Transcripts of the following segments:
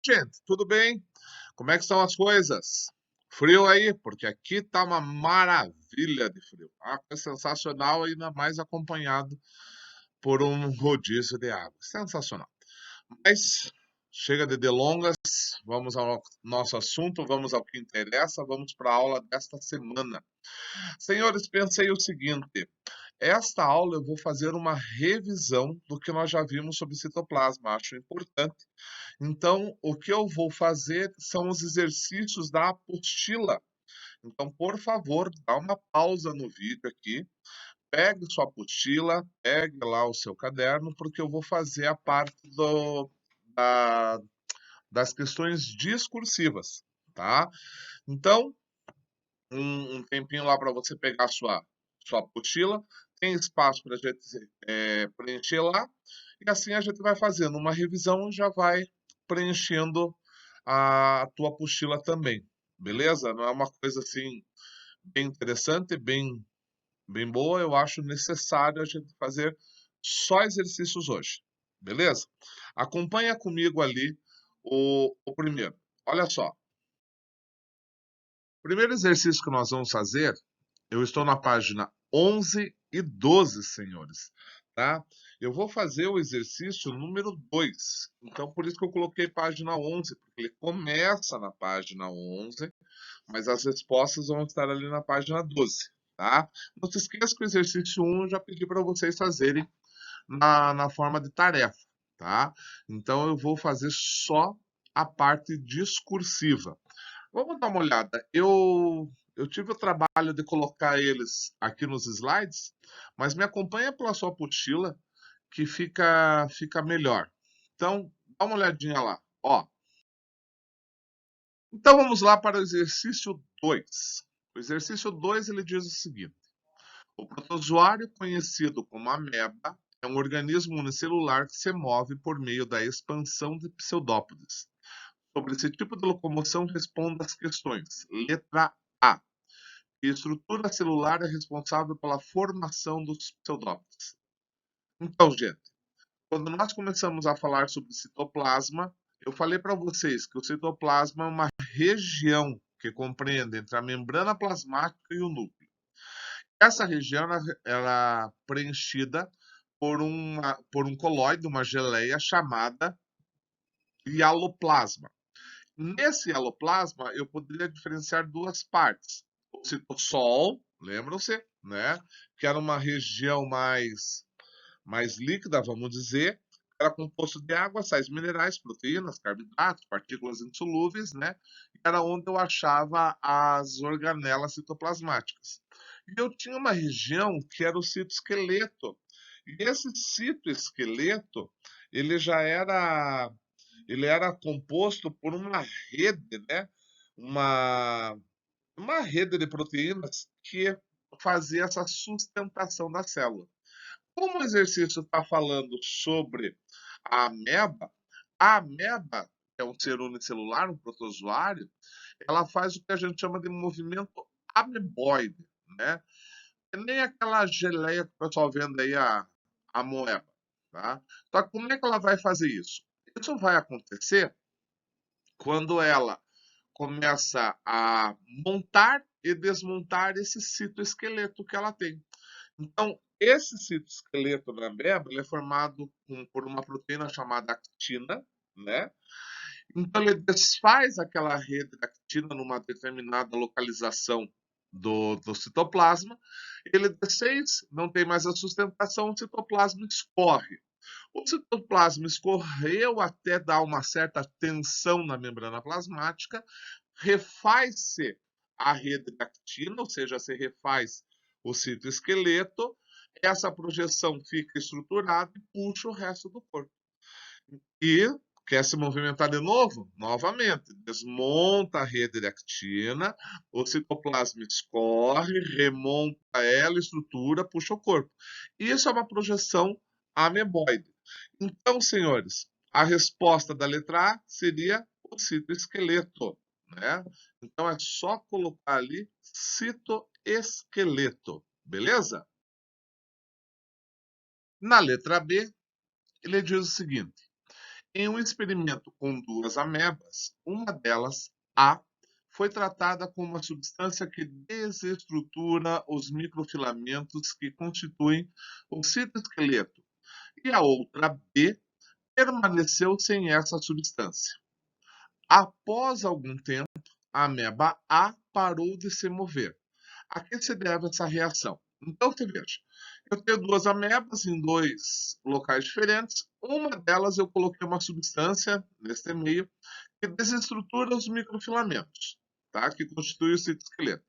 Gente, tudo bem? Como é que estão as coisas? Frio aí? Porque aqui tá uma maravilha de frio. É sensacional, ainda mais acompanhado por um rodízio de água. Sensacional. Mas chega de delongas, vamos ao nosso assunto, vamos ao que interessa, vamos para a aula desta semana. Senhores, pensei o seguinte: esta aula eu vou fazer uma revisão do que nós já vimos sobre citoplasma, acho importante. Então, o que eu vou fazer são os exercícios da apostila. Então, por favor, dá uma pausa no vídeo aqui, pegue sua apostila, pegue lá o seu caderno, porque eu vou fazer a parte da- das questões discursivas, tá? Então, um tempinho lá para você pegar sua apostila, tem espaço para a gente preencher lá, e assim a gente vai fazendo uma revisão e já vai preenchendo a tua apostila também, beleza? Não é uma coisa assim bem interessante, bem boa, eu acho necessário a gente fazer só exercícios hoje, beleza? Acompanha comigo ali o primeiro. Olha só, o primeiro exercício que nós vamos fazer, eu estou na página 11 e 12, senhores, tá? Eu vou fazer o exercício número 2. Então, por isso que eu coloquei página 11, porque ele começa na página 11, mas as respostas vão estar ali na página 12, tá? Não se esqueça que o exercício 1 eu já pedi para vocês fazerem na forma de tarefa, tá? Então, eu vou fazer só a parte discursiva. Vamos dar uma olhada. Eu tive o trabalho de colocar eles aqui nos slides, mas me acompanha pela sua apostila que fica melhor. Então, dá uma olhadinha lá. Ó, então vamos lá para o exercício 2. O exercício 2 ele diz o seguinte: o protozoário conhecido como ameba é um organismo unicelular que se move por meio da expansão de pseudópodes. Sobre esse tipo de locomoção, responda as questões. Letra A. Que estrutura celular é responsável pela formação dos pseudópodes? Então, gente, quando nós começamos a falar sobre citoplasma, eu falei para vocês que o citoplasma é uma região que compreende entre a membrana plasmática e o núcleo. Essa região ela é preenchida por um colóide, uma geleia chamada hialoplasma. Nesse hialoplasma, eu poderia diferenciar duas partes. O citossol, lembram-se, né? Que era uma região mais líquida, vamos dizer, era composto de água, sais minerais, proteínas, carboidratos, partículas insolúveis, né? Era onde eu achava as organelas citoplasmáticas. E eu tinha uma região que era o citoesqueleto. E esse citoesqueleto, ele já era ele era composto por uma rede, né? Uma, uma rede de proteínas que fazia essa sustentação da célula. Como o exercício está falando sobre a ameba é um ser unicelular, um protozoário, ela faz o que a gente chama de movimento ameboide, né? É nem aquela geleia que o pessoal vende aí, a moeba, tá? Só que como é que ela vai fazer isso? Isso vai acontecer quando ela começa a montar e desmontar esse citoesqueleto que ela tem. Então, esse citoesqueleto da ameba ele é formado por uma proteína chamada actina, né? Então, ele desfaz aquela rede da actina numa determinada localização do citoplasma. Ele desfez, não tem mais a sustentação, o citoplasma escorre. O citoplasma escorreu até dar uma certa tensão na membrana plasmática, refaz-se a rede da actina, ou seja, se refaz o citoesqueleto, essa projeção fica estruturada e puxa o resto do corpo. E quer se movimentar de novo? Novamente, desmonta a rede de actina, o citoplasma escorre, remonta ela, estrutura, puxa o corpo. Isso é uma projeção ameboide. Então, senhores, a resposta da letra A seria o citoesqueleto, né? Então é só colocar ali citoesqueleto, beleza? Na letra B, ele diz o seguinte: Em um experimento com duas amebas, uma delas, A, foi tratada com uma substância que desestrutura os microfilamentos que constituem o citoesqueleto, e a outra, B, permaneceu sem essa substância. Após algum tempo, a ameba A parou de se mover. A que se deve essa reação? Então, você veja, eu tenho duas amebas em dois locais diferentes. Uma delas eu coloquei uma substância neste meio que desestrutura os microfilamentos, tá? Que constitui o citoesqueleto.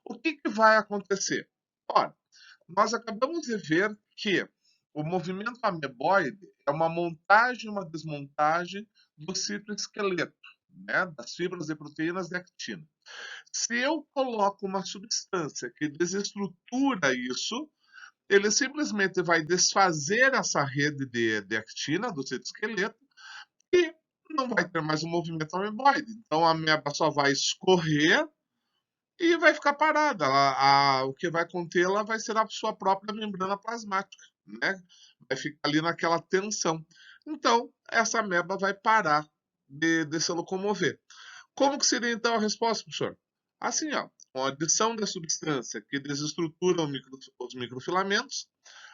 O que vai acontecer? Ora, nós acabamos de ver que o movimento ameboide é uma montagem e uma desmontagem do citoesqueleto, né? Das fibras e proteínas de actina. Se eu coloco uma substância que desestrutura isso, ele simplesmente vai desfazer essa rede de actina do citoesqueleto e não vai ter mais um movimento ameboide. Então a ameba só vai escorrer e vai ficar parada. O que vai contê-la vai ser a sua própria membrana plasmática, né? Vai ficar ali naquela tensão. Então, essa ameba vai parar de se locomover. Como que seria então a resposta, professor? Assim, ó, com a adição da substância que desestrutura os microfilamentos,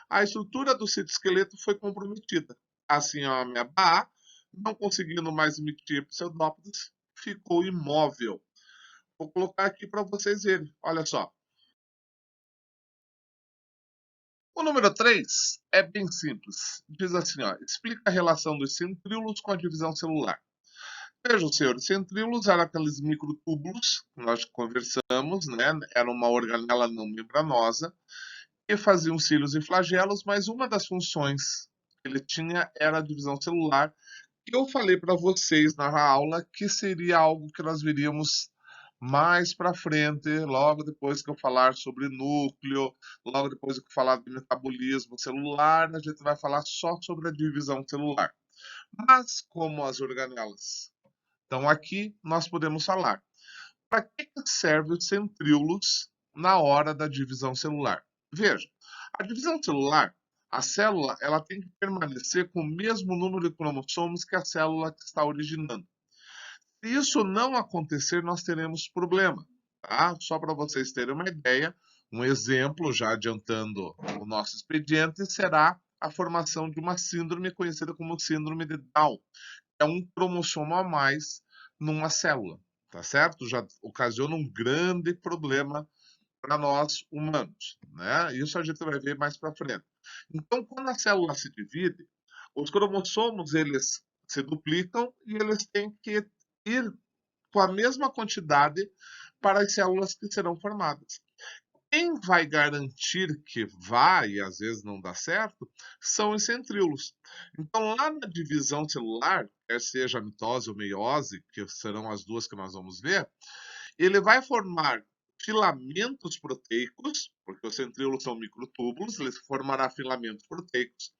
a estrutura do citoesqueleto foi comprometida. Assim, a ameba A, não conseguindo mais emitir pseudópodes, ficou imóvel. Vou colocar aqui para vocês verem. Olha só. O número 3 é bem simples. Diz assim, ó, explica a relação dos centríolos com a divisão celular. Vejam, senhores, centríolos eram aqueles microtúbulos que nós conversamos, né? Era uma organela não membranosa que faziam cílios e flagelos, mas uma das funções que ele tinha era a divisão celular. E eu falei para vocês na aula que seria algo que nós veríamos mais para frente, logo depois que eu falar sobre núcleo, logo depois que eu falar do metabolismo celular, a gente vai falar só sobre a divisão celular. Mas como as organelas estão aqui, nós podemos falar. Para que servem os centríolos na hora da divisão celular? Veja, a divisão celular, a célula, ela tem que permanecer com o mesmo número de cromossomos que a célula que está originando. Se isso não acontecer, nós teremos problema. Tá? Só para vocês terem uma ideia, um exemplo, já adiantando o nosso expediente, será a formação de uma síndrome conhecida como síndrome de Down. É um cromossomo a mais numa célula, tá certo? Já ocasiona um grande problema para nós humanos, né? Isso a gente vai ver mais para frente. Então, quando a célula se divide, os cromossomos eles se duplicam e eles têm que ir com a mesma quantidade para as células que serão formadas. Quem vai garantir que vai, e às vezes não dá certo, são os centríolos. Então, lá na divisão celular, quer seja a mitose ou meiose, que serão as duas que nós vamos ver, ele vai formar filamentos proteicos, porque os centríolos são microtúbulos, ele formará filamentos proteicos,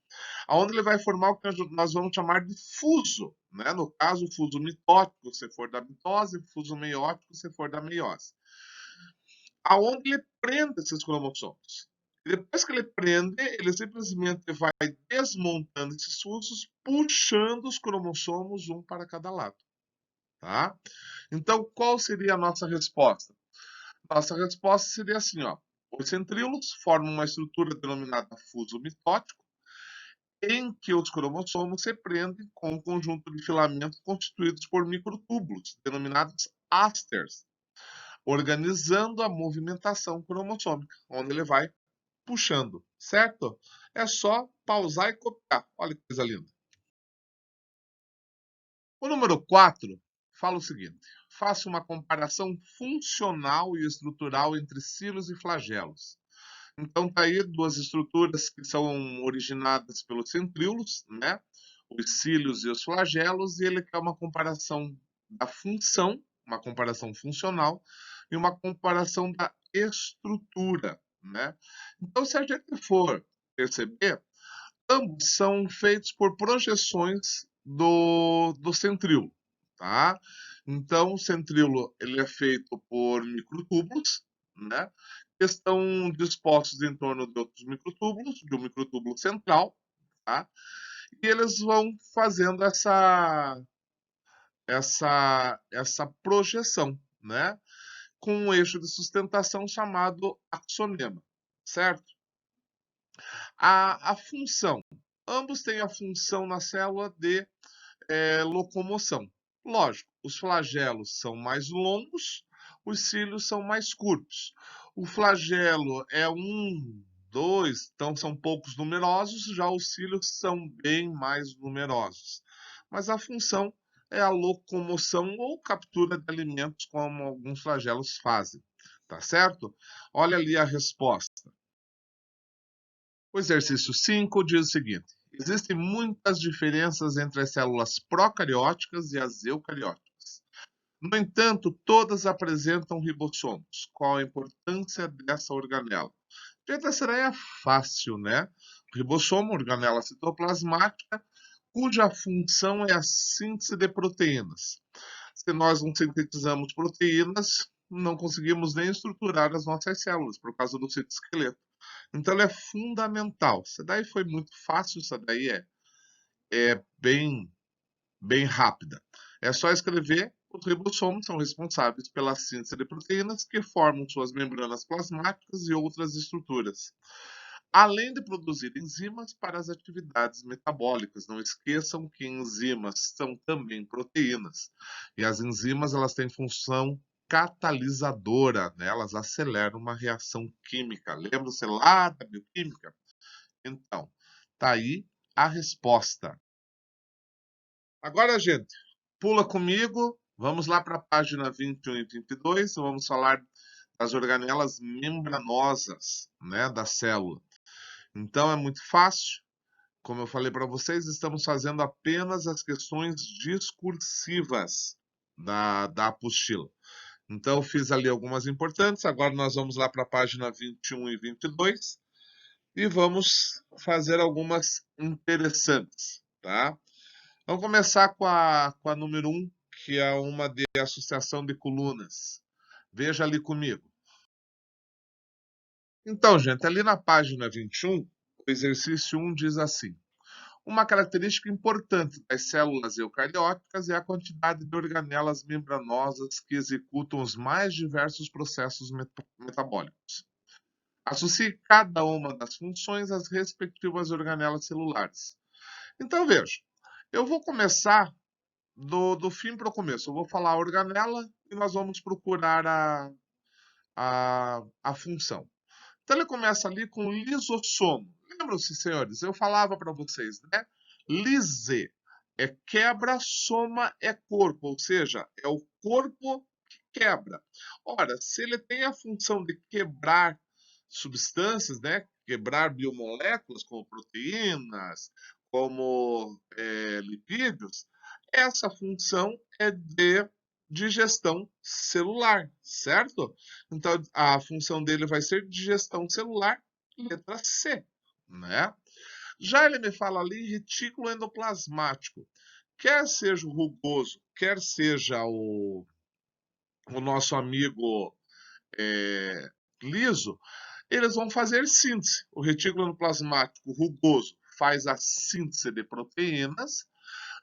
onde ele vai formar o que nós vamos chamar de fuso, né? No caso, o fuso mitótico, se for da mitose, o fuso meiótico, se for da meiose. Aonde ele prende esses cromossomos. E depois que ele prende, ele simplesmente vai desmontando esses fusos, puxando os cromossomos um para cada lado. Tá? Então, qual seria a nossa resposta? Nossa resposta seria assim, ó. Os centríolos formam uma estrutura denominada fuso mitótico, em que os cromossomos se prendem com um conjunto de filamentos constituídos por microtúbulos, denominados ásters, organizando a movimentação cromossômica, onde ele vai puxando, certo? É só pausar e copiar. Olha que coisa linda. O número 4 fala o seguinte: faça uma comparação funcional e estrutural entre cilos e flagelos. Então, tá aí duas estruturas que são originadas pelos centríolos, né? Os cílios e os flagelos, e ele quer uma comparação da função, uma comparação funcional e uma comparação da estrutura, né? Então, se a gente for perceber, ambos são feitos por projeções do centríolo, tá? Então, o centríolo ele é feito por microtúbulos, né? Que estão dispostos em torno de outros microtúbulos, de um microtúbulo central, tá? e eles vão fazendo essa projeção, né? Com um eixo de sustentação chamado axonema, certo? A função. Ambos têm a função na célula de locomoção. Lógico, os flagelos são mais longos, os cílios são mais curtos. O flagelo é um, dois, então são poucos numerosos, já os cílios são bem mais numerosos. Mas a função é a locomoção ou captura de alimentos, como alguns flagelos fazem. Tá certo? Olha ali a resposta. O exercício 5 diz o seguinte: existem muitas diferenças entre as células procarióticas e as eucarióticas. No entanto, todas apresentam ribossomos. Qual a importância dessa organela? Gente, essa daí é fácil, né? Ribossomo, organela citoplasmática, cuja função é a síntese de proteínas. Se nós não sintetizamos proteínas, não conseguimos nem estruturar as nossas células, por causa do citoesqueleto. Então, ela é fundamental. Isso daí foi muito fácil, isso daí é bem rápida. É só escrever: os ribossomos são responsáveis pela síntese de proteínas que formam suas membranas plasmáticas e outras estruturas, além de produzir enzimas para as atividades metabólicas. Não esqueçam que enzimas são também proteínas. E as enzimas, elas têm função catalisadora, né? Elas aceleram uma reação química. Lembra-se lá da bioquímica? Então, tá aí a resposta. Agora, gente, pula comigo. Vamos lá para a página 21 e 22. Vamos falar das organelas membranosas, né, da célula. Então, é muito fácil. Como eu falei para vocês, estamos fazendo apenas as questões discursivas da apostila. Então, eu fiz ali algumas importantes. Agora nós vamos lá para a página 21 e 22 e vamos fazer algumas interessantes, tá? Vamos começar com a número 1, que é uma de associação de colunas. Veja ali comigo. Então, gente, ali na página 21, o exercício 1 diz assim: uma característica importante das células eucarióticas é a quantidade de organelas membranosas que executam os mais diversos processos metabólicos. Associe cada uma das funções às respectivas organelas celulares. Então, veja, eu vou começar do fim para o começo. Eu vou falar a organela e nós vamos procurar a função. Então, ele começa ali com lisossomo. Lembram-se, senhores? Eu falava para vocês, né? Lise é quebra, soma é corpo, ou seja, é o corpo que quebra. Ora, se ele tem a função de quebrar substâncias, né? Quebrar biomoléculas, como proteínas, como lipídios, essa função é de digestão celular, certo? Então, a função dele vai ser digestão celular, letra C, né? Já ele me fala ali retículo endoplasmático. Quer seja o rugoso, quer seja o nosso amigo liso, eles vão fazer síntese. O retículo endoplasmático rugoso faz a síntese de proteínas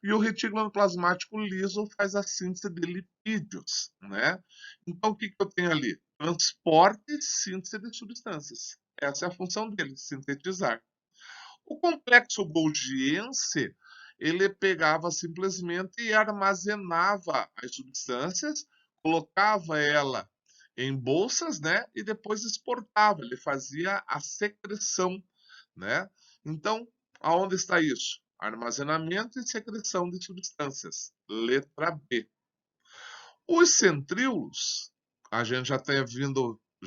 e o retículo endoplasmático liso faz a síntese de lipídios, né? Então, o que eu tenho ali? Transporte e síntese de substâncias. Essa é a função dele, sintetizar. O complexo golgiense, ele pegava simplesmente e armazenava as substâncias, colocava ela em bolsas, né, e depois exportava. Ele fazia a secreção, né? Então, aonde está isso? Armazenamento e secreção de substâncias. Letra B. Os centríolos, a gente já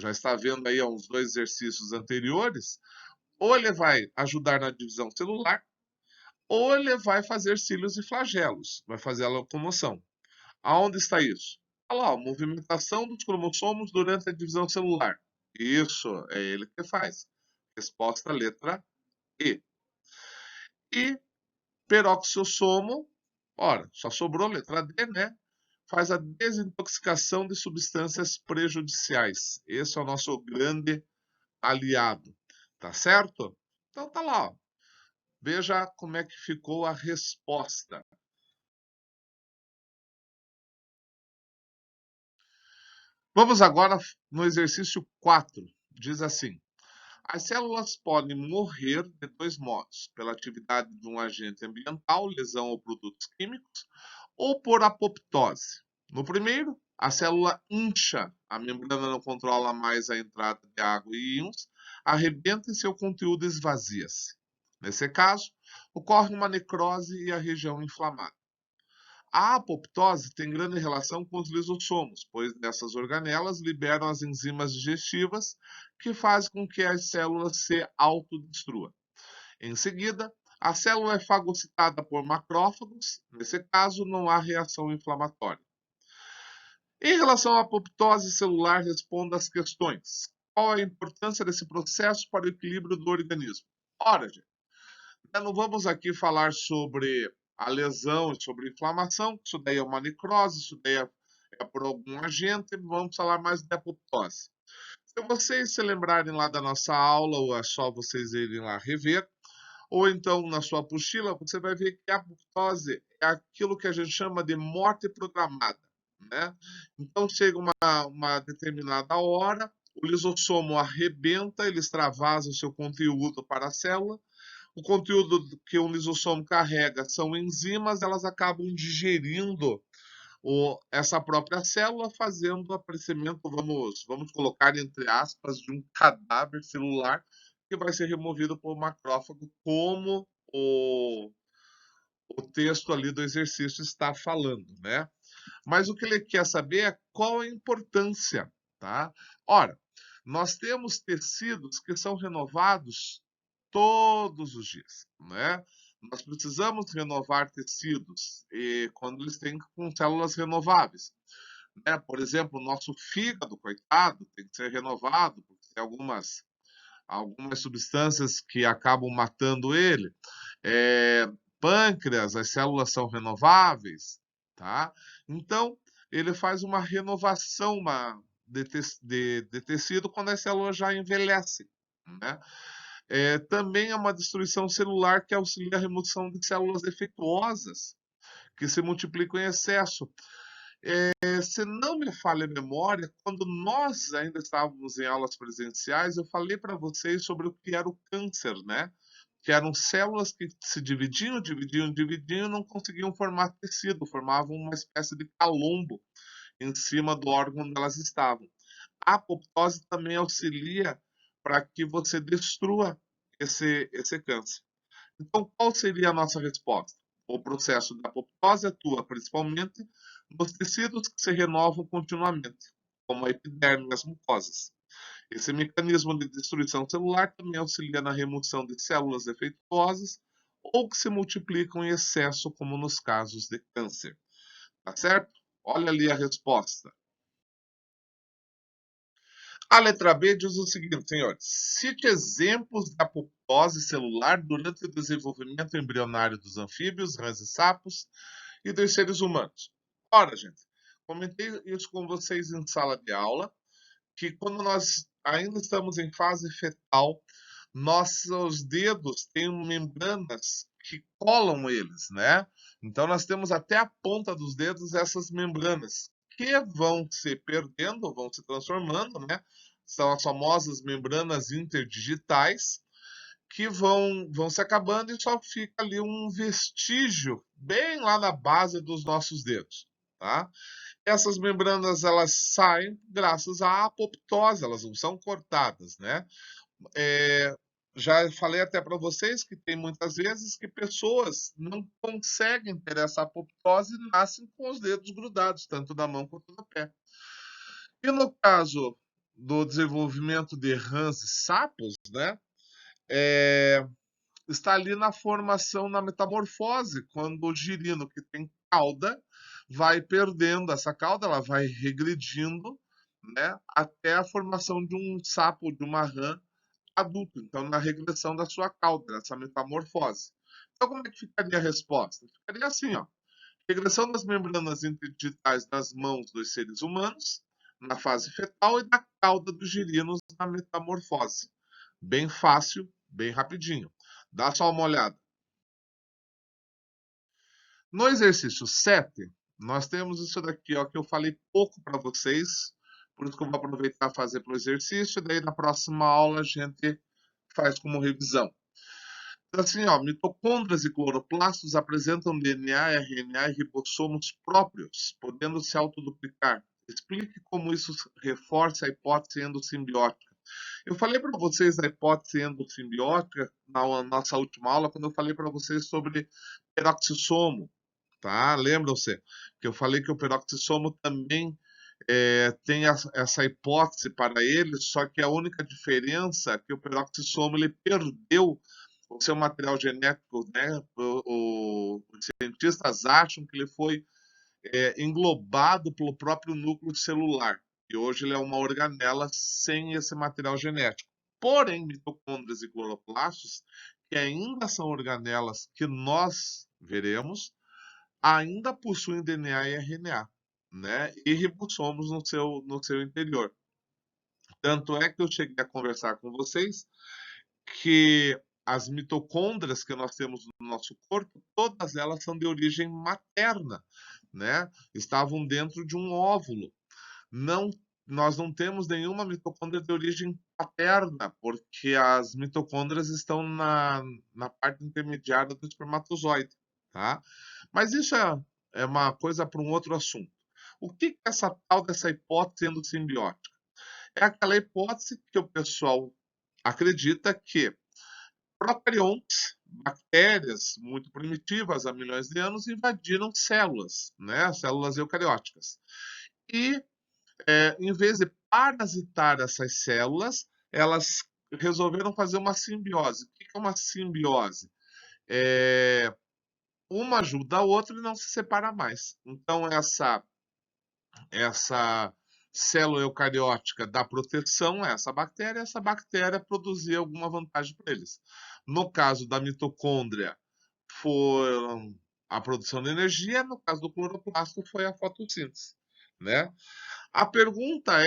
está vendo aí há uns 2 exercícios anteriores, ou ele vai ajudar na divisão celular, ou ele vai fazer cílios e flagelos, vai fazer a locomoção. Aonde está isso? Olha lá, a movimentação dos cromossomos durante a divisão celular. Isso, é ele que faz. Resposta letra E. E peroxissomo, ora, só sobrou letra D, né? Faz a desintoxicação de substâncias prejudiciais. Esse é o nosso grande aliado, tá certo? Então tá lá, ó. Veja como é que ficou a resposta. Vamos agora no exercício 4. Diz assim: as células podem morrer de dois modos: pela atividade de um agente ambiental, lesão ou produtos químicos, ou por apoptose. No primeiro, a célula incha, a membrana não controla mais a entrada de água e íons, arrebenta e seu conteúdo esvazia-se. Nesse caso, ocorre uma necrose e a região inflamada. A apoptose tem grande relação com os lisossomos, pois nessas organelas liberam as enzimas digestivas que fazem com que as células se autodestruam. Em seguida, a célula é fagocitada por macrófagos, nesse caso não há reação inflamatória. Em relação à apoptose celular, responda às questões. Qual a importância desse processo para o equilíbrio do organismo? Ora, gente, não vamos aqui falar sobre a lesão e sobre a inflamação, isso daí é uma necrose, isso daí é por algum agente, vamos falar mais da apoptose. Se vocês se lembrarem lá da nossa aula, ou é só vocês irem lá rever, ou então na sua apostila, você vai ver que a apoptose é aquilo que a gente chama de morte programada, né? Então chega uma determinada hora, o lisossomo arrebenta, ele extravasa o seu conteúdo para a célula. O conteúdo que o lisossomo carrega são enzimas, elas acabam digerindo essa própria célula, fazendo o aparecimento, vamos colocar entre aspas, de um cadáver celular que vai ser removido por macrófago, como o texto ali do exercício está falando, né? Mas o que ele quer saber é qual a importância, tá? Ora, nós temos tecidos que são renovados todos os dias, né? Nós precisamos renovar tecidos e quando eles têm com células renováveis, né? Por exemplo, o nosso fígado, coitado, tem que ser renovado, porque tem algumas substâncias que acabam matando ele. É, pâncreas, as células são renováveis, tá? Então, ele faz uma renovação de tecido quando as células já envelhecem, né? Também é uma destruição celular que auxilia a remoção de células defeituosas que se multiplicam em excesso. Se não me falha a memória, quando nós ainda estávamos em aulas presenciais, eu falei para vocês sobre o que era o câncer, né? Que eram células que se dividiam, não conseguiam formar tecido, formavam uma espécie de calombo em cima do órgão onde elas estavam. A apoptose também auxilia para que você destrua esse câncer. Então, qual seria a nossa resposta? O processo da apoptose atua principalmente nos tecidos que se renovam continuamente, como a epiderme e as mucosas. Esse mecanismo de destruição celular também auxilia na remoção de células defeituosas ou que se multiplicam em excesso, como nos casos de câncer. Tá certo? Olha ali a resposta. A letra B diz o seguinte, senhores: cite exemplos de apoptose celular durante o desenvolvimento embrionário dos anfíbios, rãs e sapos e dos seres humanos. Ora, gente, comentei isso com vocês em sala de aula, que quando nós ainda estamos em fase fetal, nossos dedos têm membranas que colam eles, né? Então nós temos até a ponta dos dedos essas membranas que vão se perdendo, vão se transformando, né? São as famosas membranas interdigitais que vão se acabando e só fica ali um vestígio bem lá na base dos nossos dedos, tá? Essas membranas elas saem graças à apoptose, elas não são cortadas, né? É, já falei até para vocês que tem muitas vezes que pessoas não conseguem ter essa apoptose e nascem com os dedos grudados, tanto da mão quanto do pé. E no caso do desenvolvimento de rãs e sapos, né, é, está ali na formação, na metamorfose, quando o girino que tem cauda vai perdendo essa cauda, ela vai regredindo, né, até a formação de um sapo, de uma rã adulto, então na regressão da sua cauda, essa metamorfose. Então, como é que ficaria a resposta? Ficaria assim, ó. Regressão das membranas interdigitais das mãos dos seres humanos na fase fetal e da cauda dos girinos na metamorfose. Bem fácil, bem rapidinho. Dá só uma olhada. No exercício 7, nós temos isso daqui, ó, que eu falei pouco para vocês, por isso que eu vou aproveitar e fazer para o exercício, e daí na próxima aula a gente faz como revisão. Então, assim, ó, mitocôndrias e cloroplastos apresentam DNA, RNA e ribossomos próprios, podendo se autoduplicar. Explique como isso reforça a hipótese endossimbiótica. Eu falei para vocês da hipótese endossimbiótica na nossa última aula, quando eu falei para vocês sobre peroxissomo, tá? Lembram-se que eu falei que o peroxissomo também tem essa hipótese para ele, só que a única diferença é que o peroxissomo ele perdeu o seu material genético, né? Os cientistas acham que ele foi englobado pelo próprio núcleo celular. E hoje ele é uma organela sem esse material genético. Porém, mitocôndrias e cloroplastos, que ainda são organelas que nós veremos, ainda possuem DNA e RNA, né? E ribossomos no seu interior. Tanto é que eu cheguei a conversar com vocês que as mitocôndrias que nós temos no nosso corpo, todas elas são de origem materna, né? Estavam dentro de um óvulo. Não, nós não temos nenhuma mitocôndria de origem paterna, porque as mitocôndrias estão na parte intermediária do espermatozoide, tá? Mas isso é uma coisa para um outro assunto. O que é essa tal dessa hipótese endossimbiótica? É aquela hipótese que o pessoal acredita que procariontes, bactérias muito primitivas há milhões de anos, invadiram células, né? Células eucarióticas. E, em vez de parasitar essas células, elas resolveram fazer uma simbiose. O que é uma simbiose? Uma ajuda a outra e não se separa mais. Então, essa célula eucariótica dá proteção a essa bactéria produzia alguma vantagem para eles. No caso da mitocôndria, foi a produção de energia, no caso do cloroplasto, foi a fotossíntese, né? A pergunta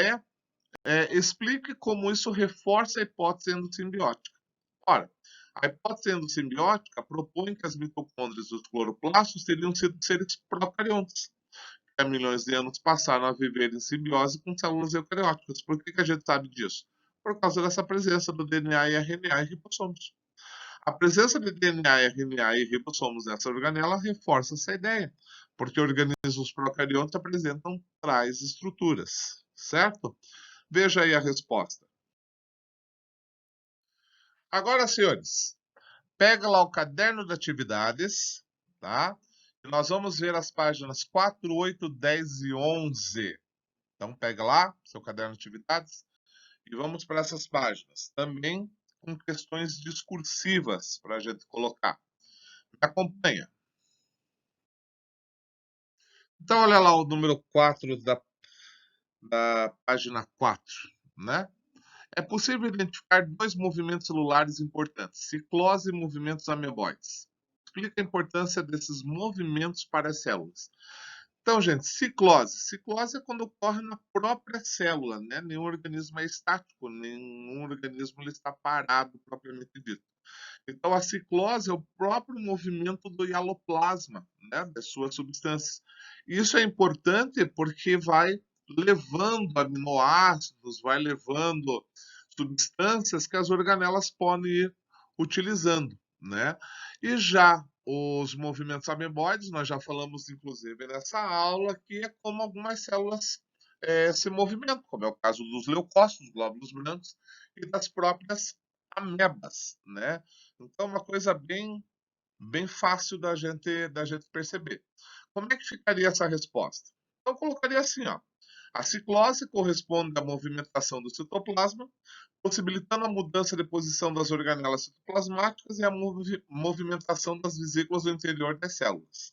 explique como isso reforça a hipótese endossimbiótica. Ora, a hipótese endossimbiótica propõe que as mitocôndrias dos cloroplastos teriam sido seres procariontes, há milhões de anos passaram a viver em simbiose com células eucarióticas. Por que a gente sabe disso? Por causa dessa presença do DNA e RNA em ribossomos. A presença de DNA, RNA e ribossomos nessa organela reforça essa ideia, porque organismos procariontes apresentam tais estruturas, certo? Veja aí a resposta. Agora, senhores, pega lá o caderno de atividades, tá? E nós vamos ver as páginas 4, 8, 10 e 11. Então, pega lá seu caderno de atividades e vamos para essas páginas. Também com questões discursivas para a gente colocar. Me acompanha. Então, olha lá o número 4 da página 4, né? É possível identificar dois movimentos celulares importantes, ciclose e movimentos ameboides. Explica a importância desses movimentos para as células. Então, gente, ciclose. Ciclose é quando ocorre na própria célula, né? Nenhum organismo é estático, nenhum organismo ele está parado, propriamente dito. Então, a ciclose é o próprio movimento do hialoplasma, né? Das suas substâncias. Isso é importante porque vai levando aminoácidos, vai levando substâncias que as organelas podem ir utilizando, né? E já os movimentos ameboides, nós já falamos inclusive nessa aula, que é como algumas células se movimentam, como é o caso dos leucócitos, glóbulos brancos, e das próprias amebas, né? Então, uma coisa bem fácil da gente perceber. Como é que ficaria essa resposta? Então, eu colocaria assim, ó. A ciclose corresponde à movimentação do citoplasma, possibilitando a mudança de posição das organelas citoplasmáticas e a movimentação das vesículas do interior das células.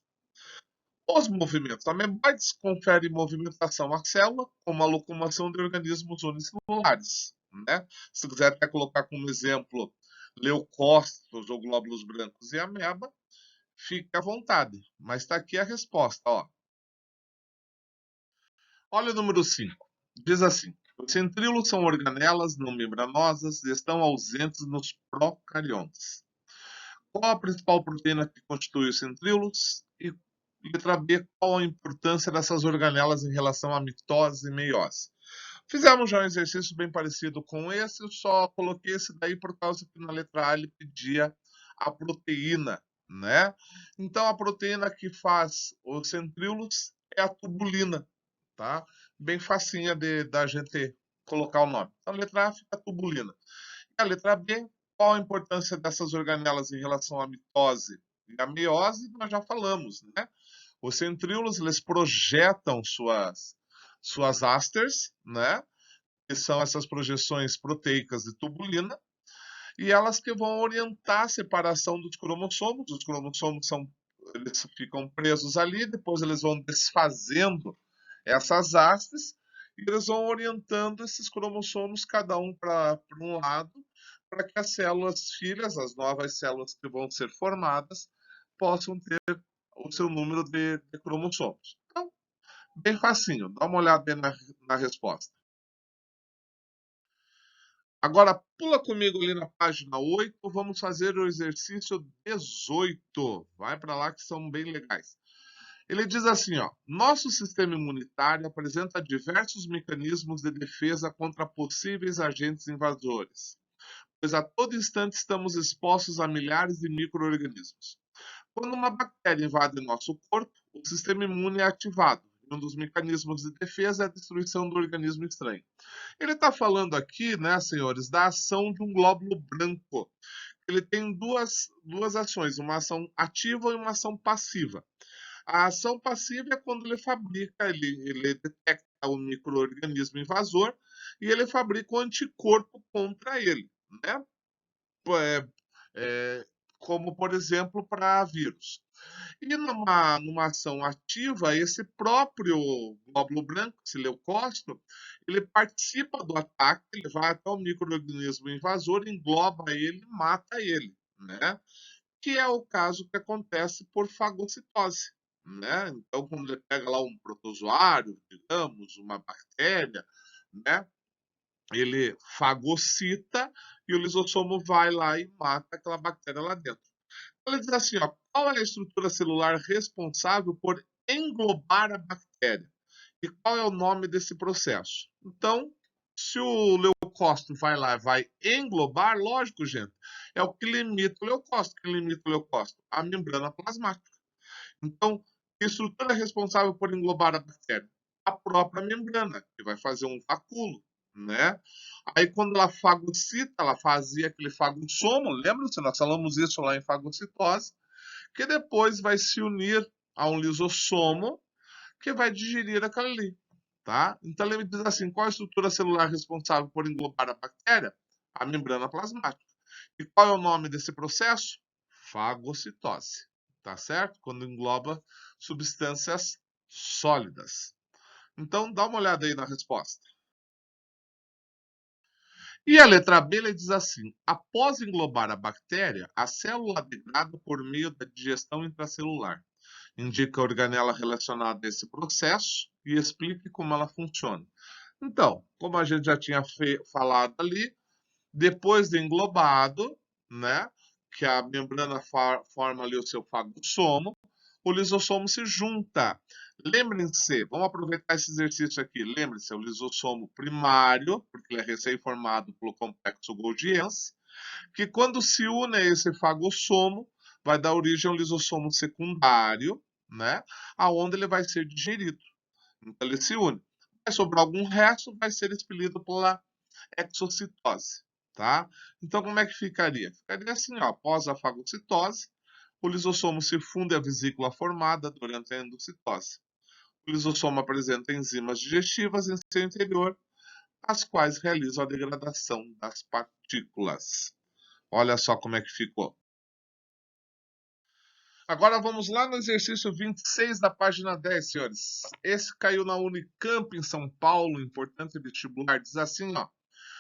Os movimentos ameboides conferem movimentação à célula, como a locomoção de organismos unicelulares, né? Se quiser até colocar como exemplo leucócitos ou glóbulos brancos e ameba, fique à vontade. Mas está aqui a resposta, ó. Olha o número 5. Diz assim: os centríolos são organelas não membranosas e estão ausentes nos procariontes. Qual a principal proteína que constitui os centríolos e Letra B, qual a importância dessas organelas em relação à mitose e meiose? Fizemos já um exercício bem parecido com esse, eu só coloquei esse daí por causa que na letra A ele pedia a proteína, né? Então a proteína que faz os centríolos é a tubulina, tá? Bem facinha da gente colocar o nome. Então a letra A fica tubulina. E a letra B, qual a importância dessas organelas em relação à mitose e à meiose? Nós já falamos, né? Os centríolos, eles projetam suas ásteres, né? Que são essas projeções proteicas de tubulina, e elas que vão orientar a separação dos cromossomos. Os cromossomos eles ficam presos ali, depois eles vão desfazendo essas hastes e eles vão orientando esses cromossomos, cada um para um lado, para que as células filhas, as novas células que vão ser formadas, possam ter o seu número de cromossomos. Então, bem facinho, dá uma olhada aí na resposta. Agora, pula comigo ali na página 8, vamos fazer o exercício 18. Vai para lá que são bem legais. Ele diz assim, ó: nosso sistema imunitário apresenta diversos mecanismos de defesa contra possíveis agentes invasores, pois a todo instante estamos expostos a milhares de micro-organismos. Quando uma bactéria invade nosso corpo, o sistema imune é ativado. Um dos mecanismos de defesa é a destruição do organismo estranho. Ele está falando aqui, né, senhores, da ação de um glóbulo branco. Ele tem duas ações, uma ação ativa e uma ação passiva. A ação passiva é quando ele fabrica, ele detecta o micro-organismo invasor e ele fabrica o anticorpo contra ele, né? É, como, por exemplo, para vírus. E numa ação ativa, esse próprio glóbulo branco, esse leucócito, ele participa do ataque, ele vai até o micro-organismo invasor, engloba ele, mata ele, né? Que é o caso que acontece por fagocitose, né? Então, quando ele pega lá um protozoário, digamos, uma bactéria, né? Ele fagocita e o lisossomo vai lá e mata aquela bactéria lá dentro. Ele diz assim, ó, qual é a estrutura celular responsável por englobar a bactéria? E qual é o nome desse processo? Então, se o leucócito vai lá e vai englobar, lógico, gente, é o que limita o leucócito. O que limita o leucócito? A membrana plasmática. Então, que estrutura é responsável por englobar a bactéria? A própria membrana, que vai fazer um vacúolo, né? Aí, quando ela fagocita, ela fazia aquele fagossomo, lembra-se? Nós falamos isso lá em fagocitose, que depois vai se unir a um lisossomo que vai digerir aquilo ali, tá? Então, ele me diz assim, qual a estrutura celular responsável por englobar a bactéria? A membrana plasmática. E qual é o nome desse processo? Fagocitose, tá certo? Quando engloba substâncias sólidas. Então, dá uma olhada aí na resposta. E a letra B ele diz assim: após englobar a bactéria, a célula degrada por meio da digestão intracelular. Indica a organela relacionada a esse processo e explique como ela funciona. Então, como a gente já tinha falado ali, depois de englobado, né, que a membrana forma ali o seu fagossomo, o lisossomo se junta. Lembrem-se, vamos aproveitar esse exercício aqui. Lembrem-se, é o lisossomo primário, porque ele é recém-formado pelo complexo golgiense, que quando se une a esse fagossomo, vai dar origem ao lisossomo secundário, né, aonde ele vai ser digerido. Então ele se une. Vai sobrar algum resto, vai ser expelido pela exocitose, tá? Então como é que ficaria? Ficaria assim, ó, após a fagocitose, o lisossomo se funde à vesícula formada durante a endocitose. O lisossomo apresenta enzimas digestivas em seu interior, as quais realizam a degradação das partículas. Olha só como é que ficou. Agora vamos lá no exercício 26 da página 10, senhores. Esse caiu na Unicamp em São Paulo, importante vestibular. Diz assim, ó.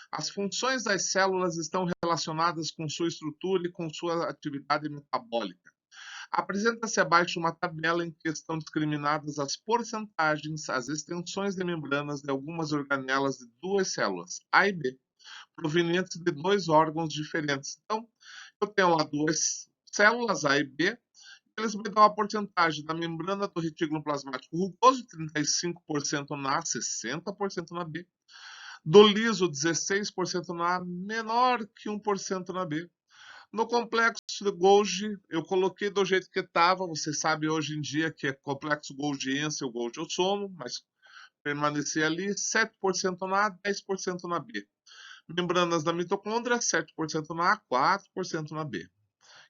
As funções das células estão relacionadas com sua estrutura e com sua atividade metabólica. Apresenta-se abaixo uma tabela em que estão discriminadas as porcentagens, as extensões de membranas de algumas organelas de duas células, A e B, provenientes de dois órgãos diferentes. Então, eu tenho lá duas células, A e B, eles me dão a porcentagem da membrana do retículo plasmático rugoso, 35% na A, 60% na B. Do liso, 16% na A, menor que 1% na B. No complexo de Golgi, eu coloquei do jeito que estava. Você sabe hoje em dia que é complexo golgiense ou golgiosomo, mas permanecer ali, 7% na A, 10% na B. Membranas da mitocôndria, 7% na A, 4% na B.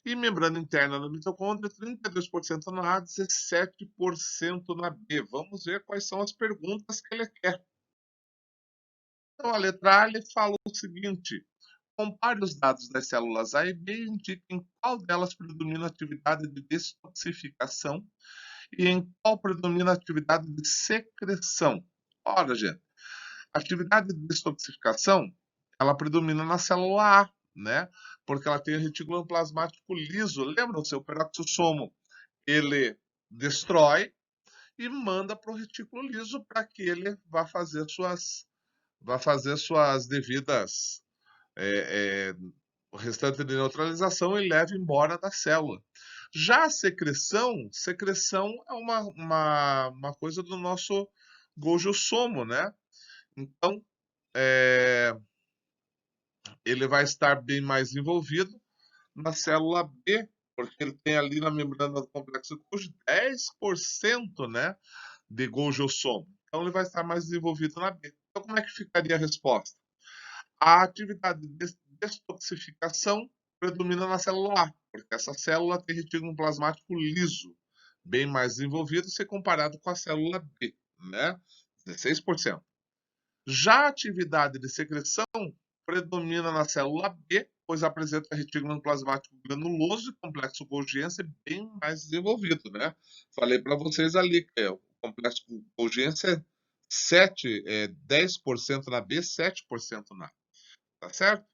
E membrana interna da mitocôndria, 32% na A, 17% na B. Vamos ver quais são as perguntas que ele quer. Então, a letra A, ele fala o seguinte: compare os dados das células A e B e indique em qual delas predomina a atividade de detoxificação e em qual predomina a atividade de secreção. Ora, gente, a atividade de detoxificação, ela predomina na célula A, né? Porque ela tem o retículo plasmático liso. Lembra o seu peroxissomo? Ele destrói e manda para o retículo liso para que ele vá fazer suas devidas o restante de neutralização e leve embora da célula. Já a secreção é uma coisa do nosso Golgi-somo, né? Então, ele vai estar bem mais envolvido na célula B, porque ele tem ali na membrana do complexo Golgi 10%, né, de Golgi-somo. Então, ele vai estar mais desenvolvido na B. Então, como é que ficaria a resposta? A atividade de detoxificação predomina na célula A, porque essa célula tem retículo plasmático liso, bem mais desenvolvido se comparado com a célula B, né? 16%. Já a atividade de secreção predomina na célula B, pois apresenta retículo plasmático granuloso e complexo golgiense bem mais desenvolvido, né? Falei para vocês ali que o complexo golgiense é 10% na B, 7% na A. Tá certo?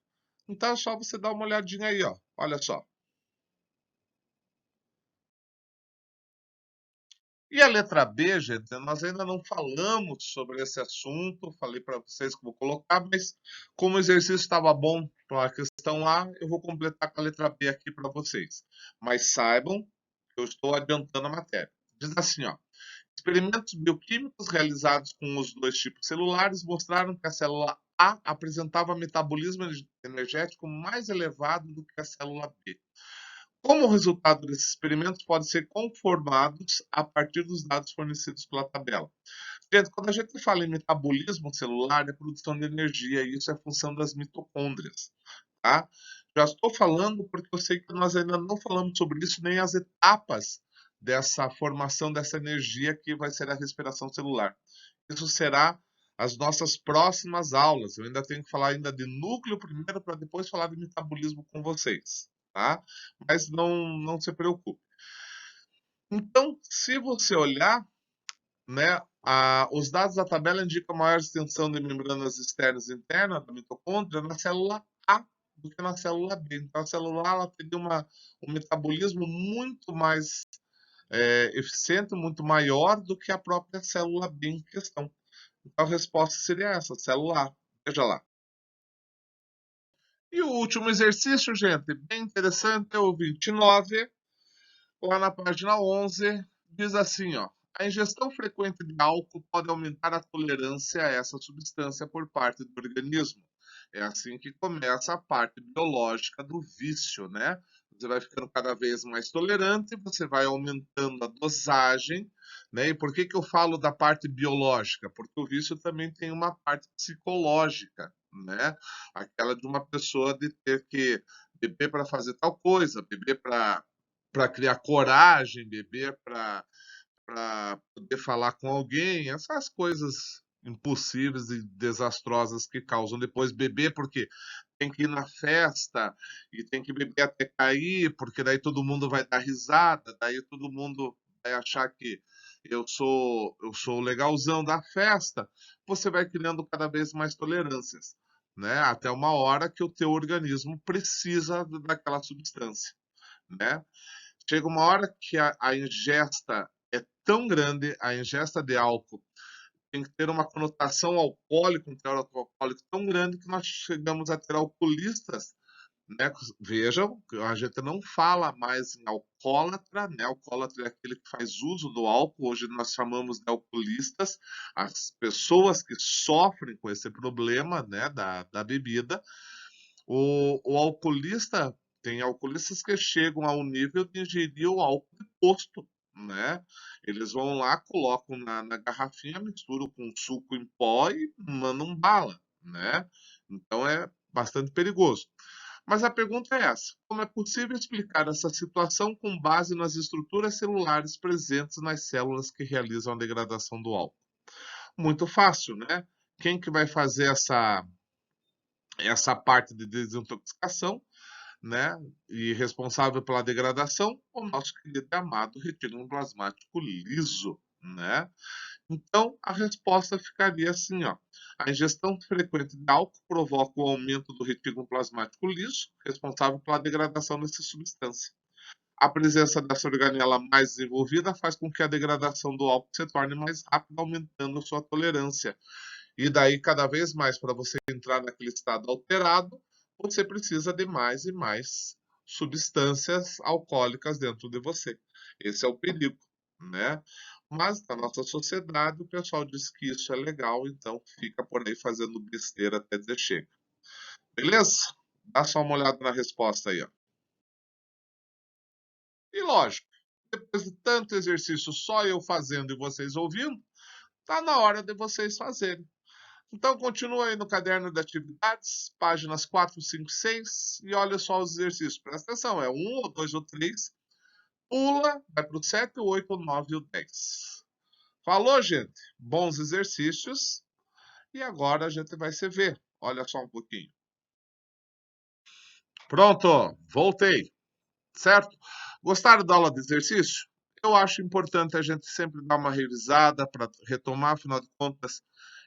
Então é só você dar uma olhadinha aí, ó. Olha só. E a letra B, gente, nós ainda não falamos sobre esse assunto. Falei para vocês que vou colocar, mas como o exercício estava bom para a questão A, eu vou completar com a letra B aqui para vocês. Mas saibam que eu estou adiantando a matéria. Diz assim, ó. Experimentos bioquímicos realizados com os dois tipos celulares mostraram que a célula A apresentava metabolismo energético mais elevado do que a célula B. Como resultado desses experimentos podem ser conformados a partir dos dados fornecidos pela tabela. Gente, quando a gente fala em metabolismo celular, é produção de energia, e isso é função das mitocôndrias, tá? Já estou falando porque eu sei que nós ainda não falamos sobre isso, nem as etapas dessa formação dessa energia que vai ser a respiração celular. Isso será as nossas próximas aulas. Eu ainda tenho que falar ainda de núcleo primeiro para depois falar de metabolismo com vocês, tá? Mas não se preocupe. Então, se você olhar, né, os dados da tabela indicam maior extensão de membranas externas e internas da mitocôndria na célula A do que na célula B. Então, a célula A ela teria um metabolismo muito mais eficiente, muito maior do que a própria célula B em questão. Então, a resposta seria essa, célula A. Veja lá. E o último exercício, gente, bem interessante, é o 29, lá na página 11, diz assim, ó. A ingestão frequente de álcool pode aumentar a tolerância a essa substância por parte do organismo. É assim que começa a parte biológica do vício, né? Você vai ficando cada vez mais tolerante, você vai aumentando a dosagem, né? E por que eu falo da parte biológica? Porque o vício também tem uma parte psicológica, né? Aquela de uma pessoa de ter que beber para fazer tal coisa, beber para criar coragem, beber para poder falar com alguém, essas coisas impossíveis e desastrosas que causam depois beber, porque tem que ir na festa e tem que beber até cair, porque daí todo mundo vai dar risada, daí todo mundo vai achar que eu sou o legalzão da festa. Você vai criando cada vez mais tolerâncias, né? Até uma hora que o teu organismo precisa daquela substância, né? Chega uma hora que a ingesta é tão grande, a ingesta de álcool tem que ter uma conotação alcoólica, um teor alcoólico tão grande que nós chegamos a ter alcoolistas né? Vejam, que a gente não fala mais em alcoólatra, né? Alcoólatra é aquele que faz uso do álcool. Hoje nós chamamos de alcoolistas as pessoas que sofrem com esse problema, né? Da bebida. O alcoolista, tem alcoolistas que chegam ao nível de ingerir o álcool de posto, né? Eles vão lá, colocam na garrafinha, misturam com suco em pó e mandam bala, né? Então é bastante perigoso. Mas a pergunta é essa: como é possível explicar essa situação com base nas estruturas celulares presentes nas células que realizam a degradação do álcool? Muito fácil, né? Quem que vai fazer essa parte de desintoxicação, né? E responsável pela degradação, o nosso querido e amado retículo plasmático liso, né? Então, a resposta ficaria assim, ó. A ingestão frequente de álcool provoca o aumento do retículo plasmático liso, responsável pela degradação dessa substância. A presença dessa organela mais desenvolvida faz com que a degradação do álcool se torne mais rápida, aumentando sua tolerância. E daí, cada vez mais, para você entrar naquele estado alterado, você precisa de mais e mais substâncias alcoólicas dentro de você. Esse é o perigo, né? Mas na nossa sociedade, o pessoal diz que isso é legal, então fica por aí fazendo besteira até dizer chega. Beleza? Dá só uma olhada na resposta aí, ó. E lógico, depois de tanto exercício só eu fazendo e vocês ouvindo, tá na hora de vocês fazerem. Então, continua aí no caderno de atividades, páginas 4, 5, 6, e olha só os exercícios. Presta atenção, é um, ou dois ou três. Pula, vai para o 7, o 8, o 9 e o 10. Falou, gente? Bons exercícios. E agora a gente vai se ver. Olha só um pouquinho. Pronto, voltei, certo? Gostaram da aula de exercício? Eu acho importante a gente sempre dar uma revisada para retomar, afinal de contas,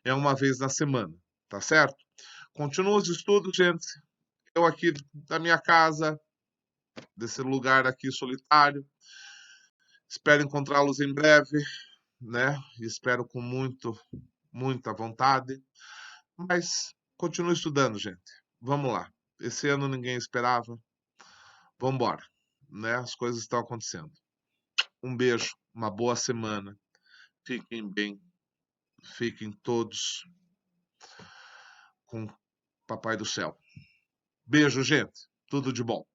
é uma vez na semana, tá certo? Continua os estudos, gente. Eu aqui da minha casa, desse lugar aqui solitário. Espero encontrá-los em breve, né? Espero com muita vontade. Mas continue estudando, gente. Vamos lá. Esse ano ninguém esperava. Vamos embora, né? As coisas estão acontecendo. Um beijo, uma boa semana. Fiquem bem. Fiquem todos com o Papai do Céu. Beijo, gente. Tudo de bom.